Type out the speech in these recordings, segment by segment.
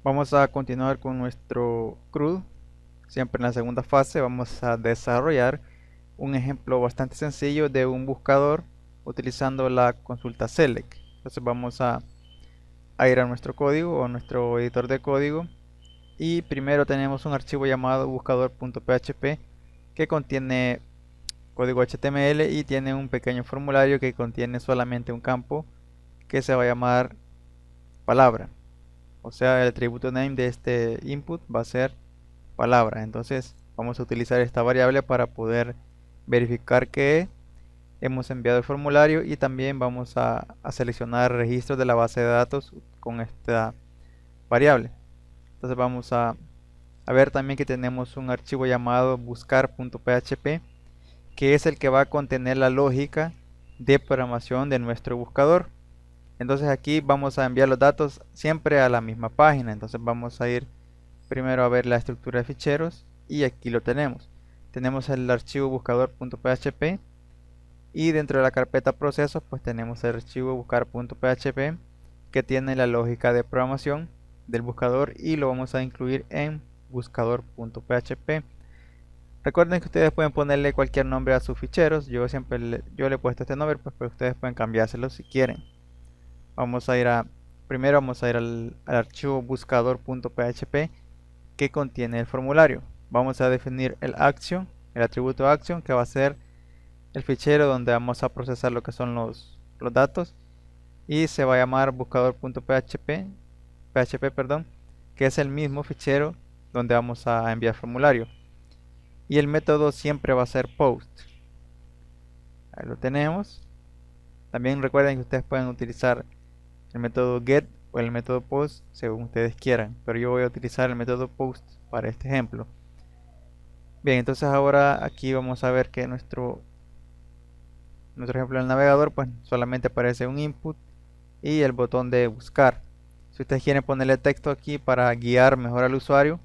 Vamos a continuar con nuestro CRUD. Siempre en la segunda fase vamos a desarrollar un ejemplo bastante sencillo de un buscador utilizando la consulta select. Entonces vamos a ir a nuestro código o nuestro editor de código y primero tenemos un archivo llamado buscador.php que contiene código HTML y tiene un pequeño formulario que contiene solamente un campo que se va a llamar palabra. O sea, el atributo name de este input va a ser palabra. Entonces vamos a utilizar esta variable para poder verificar que hemos enviado el formulario y también vamos a seleccionar registros de la base de datos con esta variable. Entonces vamos a ver también que tenemos un archivo llamado buscar.php que es el que va a contener la lógica de programación de nuestro buscador. Entonces aquí vamos a enviar los datos siempre a la misma página. Entonces vamos a ir primero a ver la estructura de ficheros y aquí lo tenemos. Tenemos el archivo buscador.php y dentro de la carpeta procesos pues tenemos el archivo buscar.php que tiene la lógica de programación del buscador y lo vamos a incluir en buscador.php. Recuerden que ustedes pueden ponerle cualquier nombre a sus ficheros. Yo le he puesto este nombre, pues, pero ustedes pueden cambiárselo si quieren. Vamos a ir primero vamos a ir al archivo buscador.php que contiene el formulario. Vamos a definir el atributo action, que va a ser el fichero donde vamos a procesar lo que son los datos. Y se va a llamar buscador.php, perdón, que es el mismo fichero donde vamos a enviar formulario. Y el método siempre va a ser post. Ahí lo tenemos. También recuerden que ustedes pueden utilizar el método get o el método post según ustedes quieran, pero yo voy a utilizar el método post para este ejemplo. Bien, entonces ahora aquí vamos a ver que nuestro ejemplo del navegador pues solamente aparece un input y el botón de buscar. Si ustedes quieren ponerle texto aquí para guiar mejor al usuario,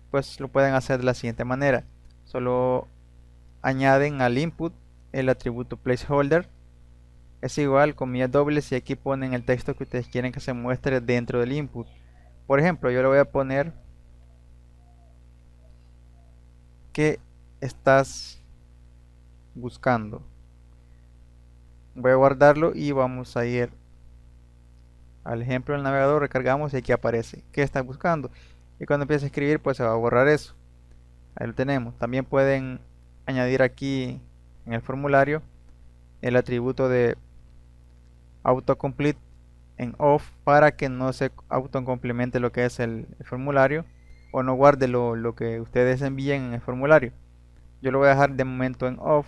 pues lo pueden hacer de la siguiente manera. Solo añaden al input el atributo placeholder, es igual comillas dobles, y aquí ponen el texto que ustedes quieren que se muestre dentro del input. Por ejemplo, yo le voy a poner que estás buscando. Voy a guardarlo y vamos a ir al ejemplo del navegador, recargamos y aquí aparece que estás buscando. Y cuando empiece a escribir pues se va a borrar eso. Ahí lo tenemos. También pueden añadir aquí en el formulario el atributo de autocomplete en off para que no se autocomplemente lo que es el formulario o no guarde lo que ustedes envíen en el formulario. Yo lo voy a dejar de momento en off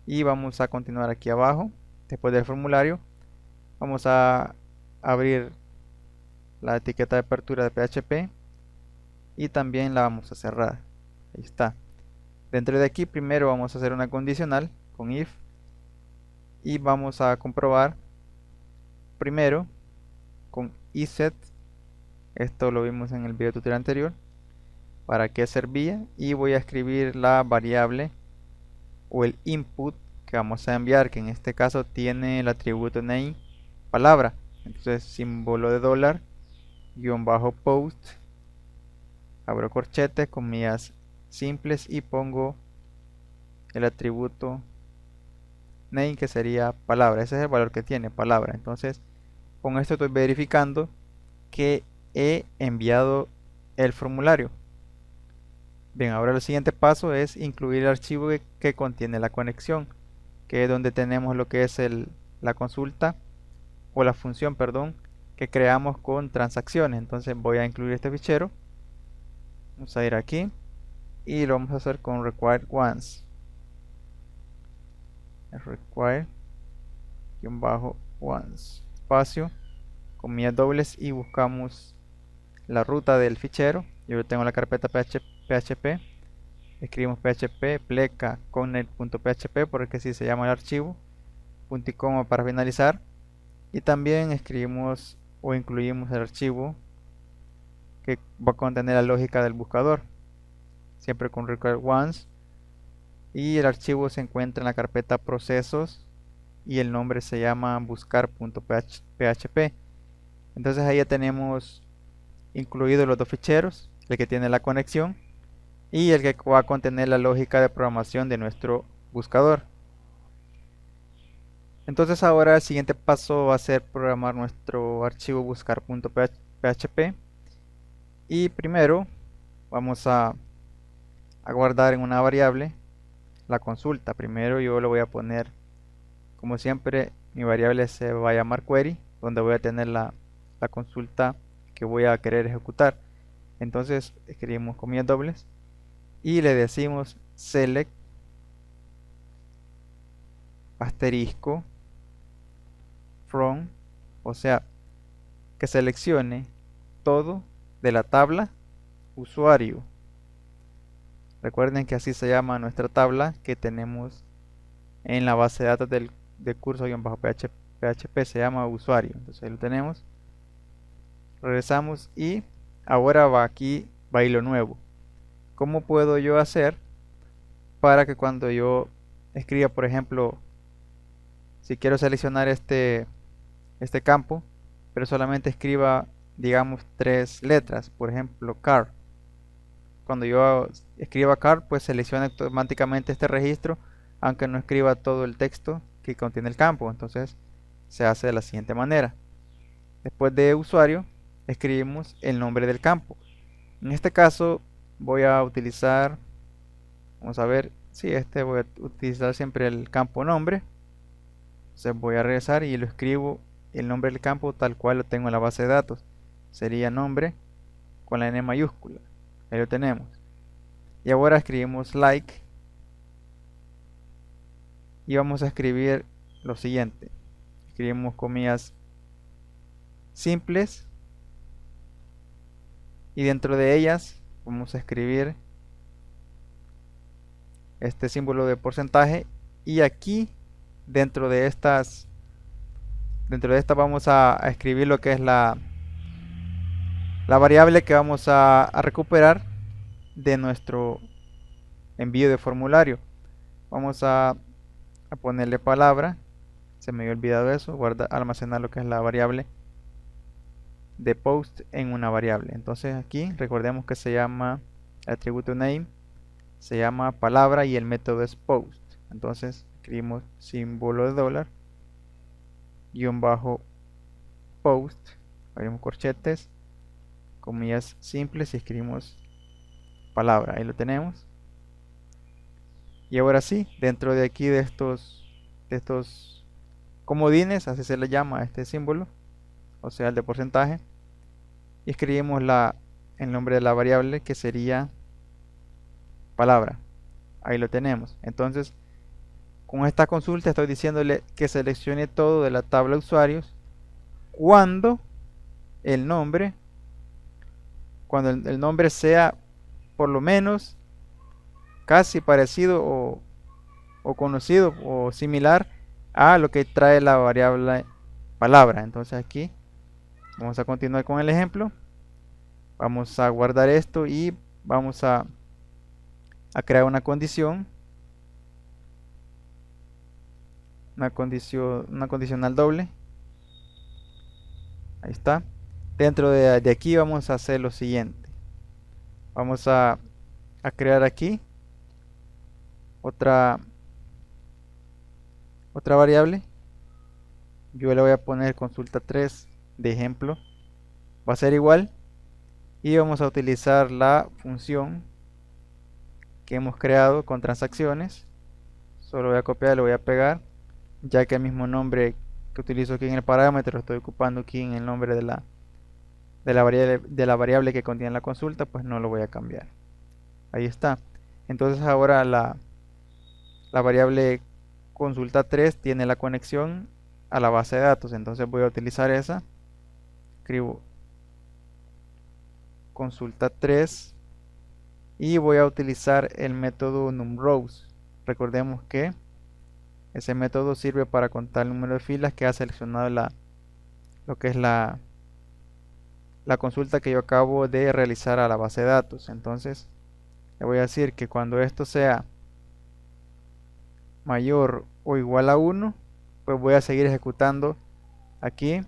y vamos a continuar aquí abajo. Después del formulario vamos a abrir la etiqueta de apertura de PHP y también la vamos a cerrar. Ahí está. Dentro de aquí primero vamos a hacer una condicional con if y vamos a comprobar primero con iset. Esto lo vimos en el video tutorial anterior, para qué servía, y voy a escribir la variable o el input que vamos a enviar, que en este caso tiene el atributo name palabra. Entonces símbolo de dólar guión bajo post, abro corchetes, comillas simples y pongo el atributo name que sería palabra. Ese es el valor que tiene palabra. Entonces con esto estoy verificando que he enviado el formulario. Bien, ahora el siguiente paso es incluir el archivo que contiene la conexión, que es donde tenemos lo que es la consulta o la función, perdón, que creamos con transacciones. Entonces voy a incluir este fichero. Vamos a ir aquí y lo vamos a hacer con required once. Required-once espacio, comillas dobles, y buscamos la ruta del fichero. Yo tengo la carpeta PHP. Escribimos php pleca connect.php porque así se llama el archivo, punto y coma para finalizar, y también escribimos o incluimos el archivo que va a contener la lógica del buscador, siempre con required once, y el archivo se encuentra en la carpeta procesos y el nombre se llama buscar.php. Entonces ahí ya tenemos incluidos los dos ficheros, el que tiene la conexión y el que va a contener la lógica de programación de nuestro buscador. Entonces ahora el siguiente paso va a ser programar nuestro archivo buscar.php y primero vamos a guardar en una variable la consulta. Primero yo le voy a poner, como siempre, mi variable se va a llamar query, donde voy a tener la consulta que voy a querer ejecutar. Entonces escribimos comillas dobles y le decimos select asterisco from, o sea, que seleccione todo de la tabla usuario. Recuerden que así se llama nuestra tabla que tenemos en la base de datos del curso-php, se llama usuario. Entonces ahí lo tenemos. Regresamos y ahora aquí va a ir lo nuevo. ¿Cómo puedo yo hacer para que cuando yo escriba, por ejemplo, si quiero seleccionar este campo, pero solamente escriba, digamos, 3 letras, por ejemplo, car? Cuando yo escriba car, pues selecciona automáticamente este registro, aunque no escriba todo el texto que contiene el campo. Entonces se hace de la siguiente manera. Después de usuario, escribimos el nombre del campo. En este caso voy a utilizar, vamos a ver, si voy a utilizar siempre el campo nombre. Entonces voy a regresar y lo escribo el nombre del campo tal cual lo tengo en la base de datos. Sería nombre con la N mayúscula. Ahí lo tenemos. Y ahora escribimos like y vamos a escribir lo siguiente. Escribimos comillas simples y dentro de ellas vamos a escribir este símbolo de porcentaje, y aquí dentro de esta vamos a escribir lo que es la variable que vamos a recuperar de nuestro envío de formulario. Vamos a ponerle palabra, se me había olvidado eso, almacenar lo que es la variable de post en una variable. Entonces aquí recordemos que se llama el atributo name, se llama palabra y el método es post. Entonces escribimos símbolo de dólar guión bajo post, abrimos corchetes, comillas simples y escribimos palabra. Ahí lo tenemos. Y ahora sí, dentro de aquí de estos comodines, así se le llama a este símbolo, o sea el de porcentaje, y escribimos el nombre de la variable que sería palabra. Ahí lo tenemos. Entonces con esta consulta estoy diciéndole que seleccione todo de la tabla usuarios cuando el nombre sea por lo menos casi parecido o conocido o similar a lo que trae la variable palabra. Entonces aquí vamos a continuar con el ejemplo. Vamos a guardar esto y vamos a crear una condición, una condicional doble. Ahí está. Dentro de aquí vamos a hacer lo siguiente. Vamos a crear aquí otra variable. Yo le voy a poner consulta 3 de ejemplo. Va a ser igual. Y vamos a utilizar la función que hemos creado con transacciones. Solo voy a copiar, le voy a pegar, ya que el mismo nombre que utilizo aquí en el parámetro lo estoy ocupando aquí en el nombre de la variable que contiene la consulta, pues no lo voy a cambiar. Ahí está. Entonces ahora la variable consulta 3 tiene la conexión a la base de datos. Entonces voy a utilizar esa. Escribo consulta 3 y voy a utilizar el método numRows. Recordemos que ese método sirve para contar el número de filas que ha seleccionado lo que es la consulta que yo acabo de realizar a la base de datos. Entonces le voy a decir que cuando esto sea mayor o igual a 1, pues voy a seguir ejecutando aquí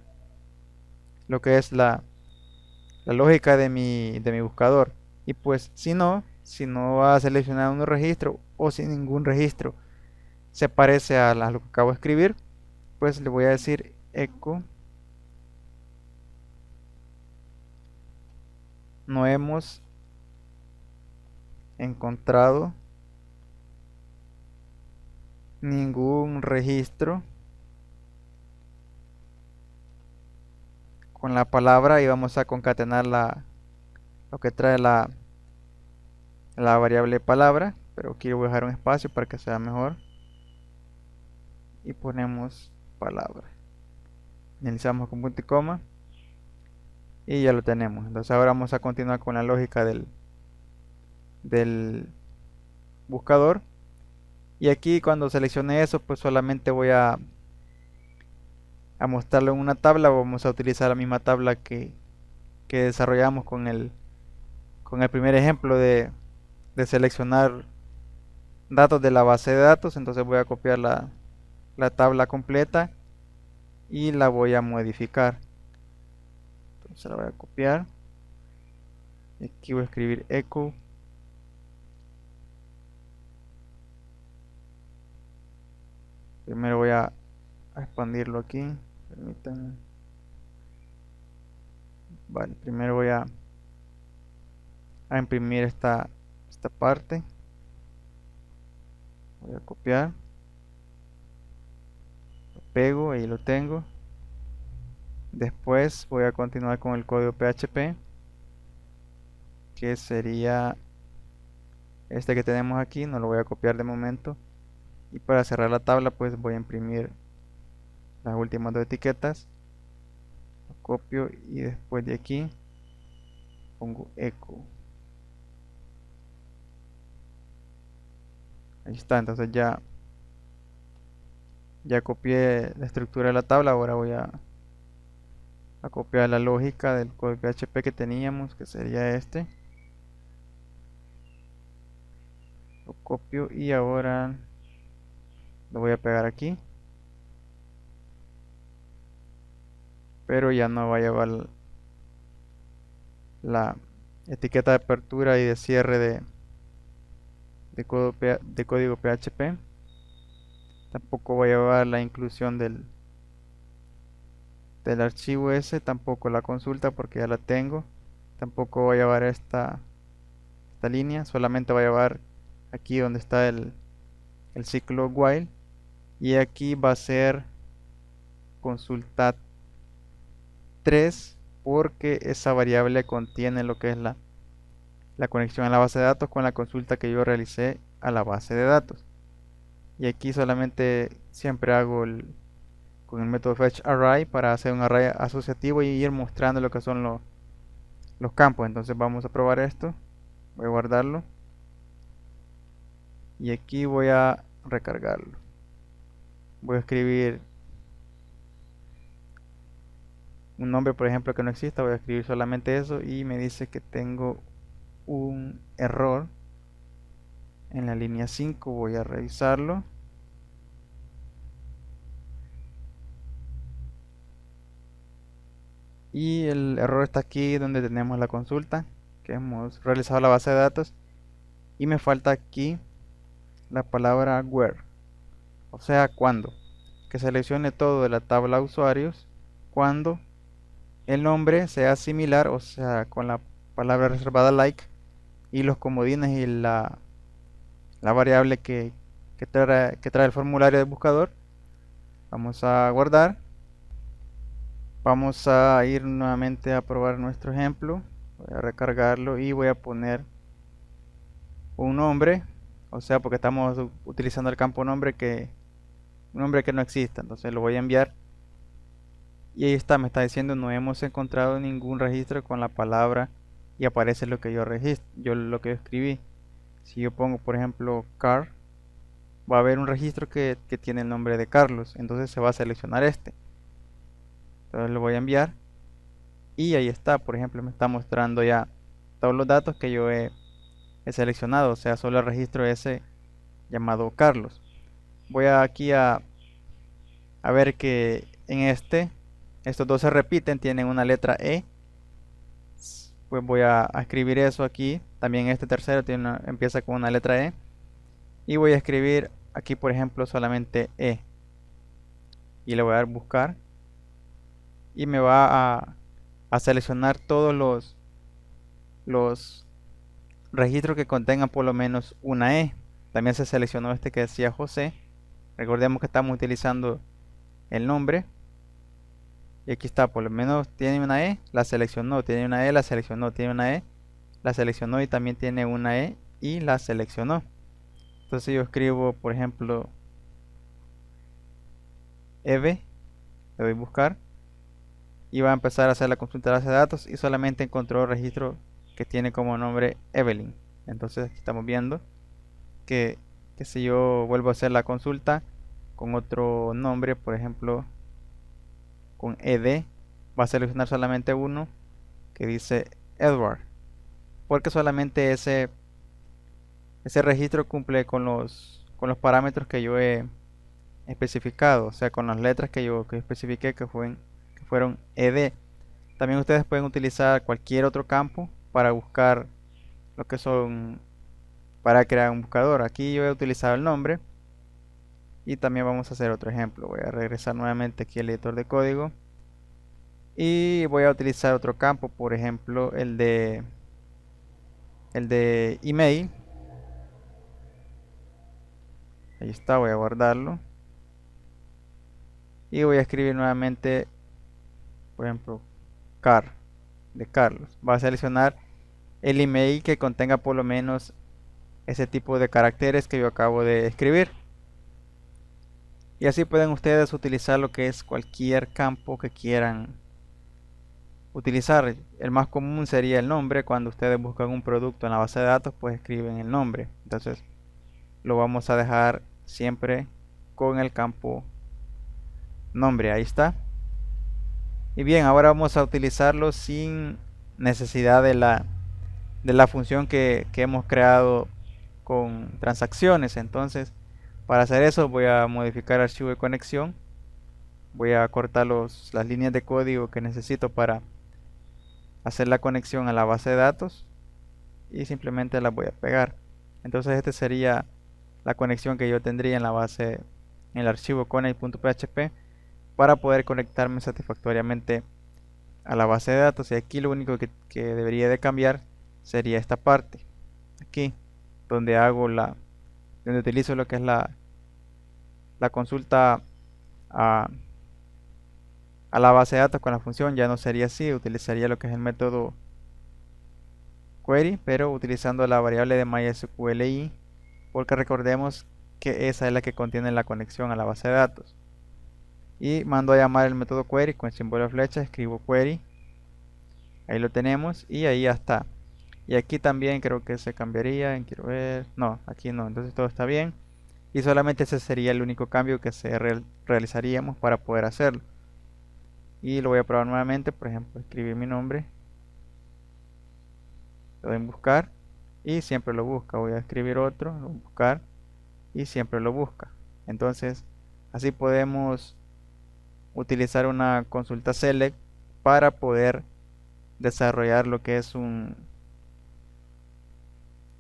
lo que es la la lógica de mi buscador. Y pues si no va a seleccionar un registro o si ningún registro se parece a lo que acabo de escribir, pues le voy a decir echo no hemos encontrado ningún registro con la palabra y vamos a concatenar lo que trae la variable palabra, pero quiero dejar un espacio para que sea mejor y ponemos palabra. Iniciamos con punto y coma y ya lo tenemos. Entonces ahora vamos a continuar con la lógica del buscador. Y aquí cuando seleccione eso, pues solamente voy a mostrarlo en una tabla. Vamos a utilizar la misma tabla que desarrollamos con el primer ejemplo de seleccionar datos de la base de datos. Entonces voy a copiar la tabla completa y la voy a modificar. Entonces la voy a copiar. Y aquí voy a escribir echo. Primero voy a expandirlo aquí. Permítanme. Vale, primero voy a imprimir esta parte. Voy a copiar. Lo pego, ahí lo tengo. Después voy a continuar con el código PHP, que sería este que tenemos aquí. No lo voy a copiar de momento. Y para cerrar la tabla, pues voy a imprimir las últimas dos etiquetas. Lo copio y después de aquí pongo echo. Ahí está, entonces ya copié la estructura de la tabla. Ahora voy a copiar la lógica del código PHP que teníamos, que sería este. Lo copio y ahora lo voy a pegar aquí, pero ya no va a llevar la etiqueta de apertura y de cierre de código PHP. Tampoco va a llevar la inclusión del archivo ese, tampoco la consulta porque ya la tengo. Tampoco va a llevar esta línea, solamente va a llevar aquí donde está el ciclo while, y aquí va a ser consulta 3 porque esa variable contiene lo que es la conexión a la base de datos con la consulta que yo realicé a la base de datos. Y aquí solamente siempre hago con el método fetchArray para hacer un array asociativo y ir mostrando lo que son los campos. Entonces vamos a probar esto. Voy a guardarlo y aquí voy a recargarlo. Voy a escribir un nombre, por ejemplo, que no exista. Voy a escribir solamente eso y me dice que tengo un error en la línea 5. Voy a revisarlo. Y el error está aquí donde tenemos la consulta que hemos realizado la base de datos. Y me falta aquí la palabra where, o sea, cuando. Que seleccione todo de la tabla usuarios cuando el nombre sea similar, o sea, con la palabra reservada like, y los comodines y la variable que trae el formulario de buscador. Vamos a guardar. Vamos a ir nuevamente a probar nuestro ejemplo. Voy a recargarlo y voy a poner un nombre, o sea, porque estamos utilizando el campo nombre un nombre que no exista. Entonces lo voy a enviar y ahí está, me está diciendo no hemos encontrado ningún registro con la palabra, y aparece lo que lo que yo escribí. Si yo pongo, por ejemplo, car, va a haber un registro que tiene el nombre de Carlos, entonces se va a seleccionar este. Entonces lo voy a enviar y ahí está, por ejemplo, me está mostrando ya todos los datos que yo he seleccionado, o sea, solo el registro ese llamado Carlos. Voy aquí a ver que en estos dos se repiten, tienen una letra E. pues voy a escribir eso aquí. También este tercero empieza con una letra E. Y voy a escribir aquí, por ejemplo, solamente E. Y le voy a dar buscar. Y me va a seleccionar todos los registros que contengan por lo menos una E. También se seleccionó este que decía José. Recordemos que estamos utilizando el nombre. Y aquí está, por lo menos tiene una E, la seleccionó, tiene una E, la seleccionó, tiene una E, la seleccionó y también tiene una E y la seleccionó. Entonces yo escribo, por ejemplo, EVE, le doy buscar y va a empezar a hacer la consulta de base de datos y solamente encontró el registro que tiene como nombre Evelyn. Entonces aquí estamos viendo que si yo vuelvo a hacer la consulta con otro nombre, por ejemplo, con ED, va a seleccionar solamente uno que dice Edward, porque solamente ese registro cumple con los parámetros que yo he especificado, o sea, con las letras que especifiqué que fueron ED. También ustedes pueden utilizar cualquier otro campo para buscar lo que son, para crear un buscador. Aquí yo he utilizado el nombre y también vamos a hacer otro ejemplo. Voy a regresar nuevamente aquí al editor de código y voy a utilizar otro campo, por ejemplo el de email. Ahí está, voy a guardarlo y voy a escribir nuevamente, por ejemplo, de Carlos. Va a seleccionar el email que contenga por lo menos ese tipo de caracteres que yo acabo de escribir. Y así pueden ustedes utilizar lo que es cualquier campo que quieran utilizar. El más común sería el nombre. Cuando ustedes buscan un producto en la base de datos, pues escriben el nombre. Entonces lo vamos a dejar siempre con el campo nombre. Ahí está. Y bien, ahora vamos a utilizarlo sin necesidad de la función que hemos creado con transacciones. Entonces, para hacer eso voy a modificar el archivo de conexión. Voy a cortar las líneas de código que necesito para hacer la conexión a la base de datos y simplemente las voy a pegar. Entonces este sería la conexión que yo tendría en la base, en el archivo connect.php para poder conectarme satisfactoriamente a la base de datos. Y aquí lo único que debería de cambiar sería esta parte aquí donde donde utilizo lo que es la consulta a la base de datos con la función. Ya no sería así, utilizaría lo que es el método query, pero utilizando la variable de MySQLi, porque recordemos que esa es la que contiene la conexión a la base de datos. Y mando a llamar el método query con el símbolo de flecha, escribo query, ahí lo tenemos y ahí ya está. Y aquí también creo que se cambiaría, quiero ver, no, aquí no, entonces todo está bien. Y solamente ese sería el único cambio que realizaríamos para poder hacerlo. Y lo voy a probar nuevamente, por ejemplo, escribir mi nombre, lo doy en buscar y siempre lo busca. Voy a escribir otro, lo voy a buscar y siempre lo busca. Entonces, así podemos utilizar una consulta select para poder desarrollar lo que es un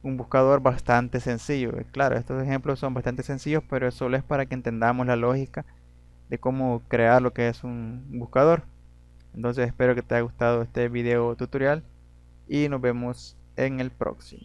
buscador bastante sencillo. Claro, estos ejemplos son bastante sencillos, pero solo es para que entendamos la lógica de cómo crear lo que es un buscador. Entonces espero que te haya gustado este video tutorial y nos vemos en el próximo.